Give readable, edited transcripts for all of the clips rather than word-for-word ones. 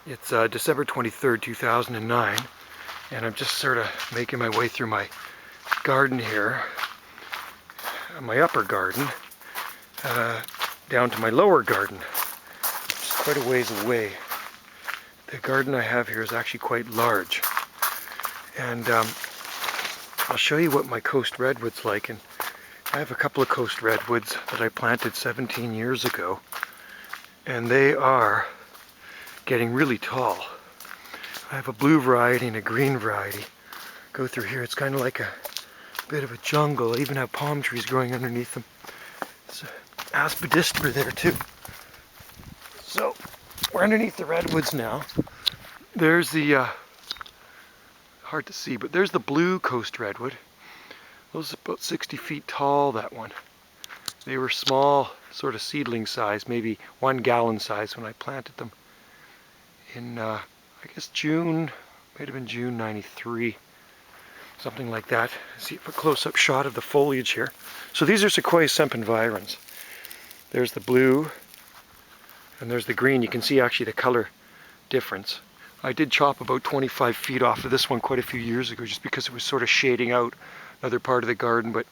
It's December 23rd, 2009, and I'm just sort of making my way through my garden here, my upper garden, down to my lower garden, which is quite a ways away. The garden I have here is actually quite large, and I'll show you what my coast redwood's like. And I have a couple of coast redwoods that I planted 17 years ago, and they are getting really tall. I have a blue variety and a green variety. Go through here, it's kind of like a bit of a jungle. I even have palm trees growing underneath them. There's aspidistra there too. So we're underneath the redwoods now. There's the, hard to see, but there's the blue coast redwood. Those are about 60 feet tall, that one. They were small, sort of seedling size, maybe 1 gallon size when I planted them in, I guess June, might have been June '93, something like that. See a close-up shot of the foliage here. So these are Sequoia sempervirens. There's the blue, and there's the green. You can see actually the color difference. I did chop about 25 feet off of this one quite a few years ago just because it was sort of shading out another part of the garden, but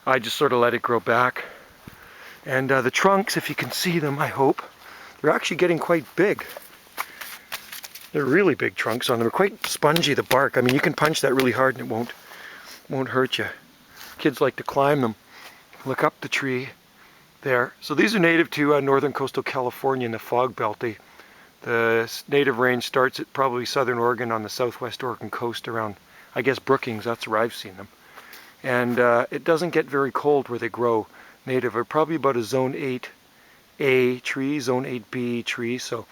I just sort of let it grow back. And the trunks, if you can see them, I hope, they're actually getting quite big. They're really big trunks on them. They're quite spongy, the bark. I mean, you can punch that really hard and it won't hurt you. Kids like to climb them. Look up the tree there. So these are native to northern coastal California in the fog belt. The native range starts at probably southern Oregon on the southwest Oregon coast around, I guess, Brookings. That's where I've seen them. And it doesn't get very cold where they grow. Native are probably about a zone 8A tree, zone 8B tree. So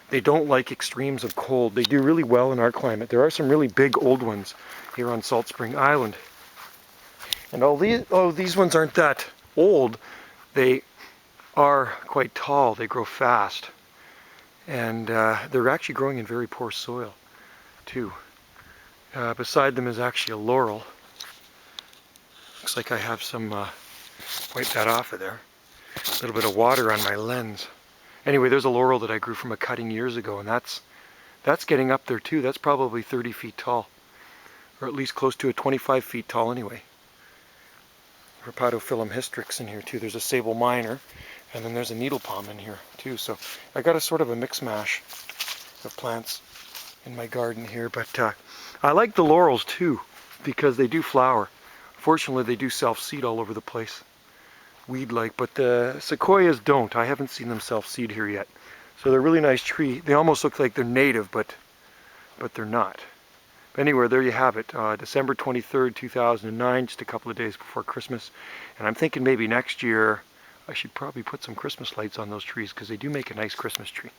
they don't like extremes of cold. They do really well in our climate. There are some really big old ones here on Salt Spring Island. And these ones aren't that old. They are quite tall. They grow fast. And they're actually growing in very poor soil, too. Beside them is actually a laurel. Looks like I have some, wipe that off of there. A little bit of water on my lens. Anyway, there's a laurel that I grew from a cutting years ago, and that's getting up there too. That's probably 30 feet tall, or at least close to 25 feet tall anyway. Rhopatophyllum hystrix in here too. There's a sable minor, and then there's a needle palm in here too. So I got a sort of a mix mash of plants in my garden here, but I like the laurels too because they do flower. Fortunately, they do self-seed all over the place, weed-like, but the sequoias don't. I haven't seen them self-seed here yet. So they're a really nice tree. They almost look like they're native, but they're not. But anyway, there you have it. December 23rd, 2009, just a couple of days before Christmas. And I'm thinking maybe next year I should probably put some Christmas lights on those trees because they do make a nice Christmas tree.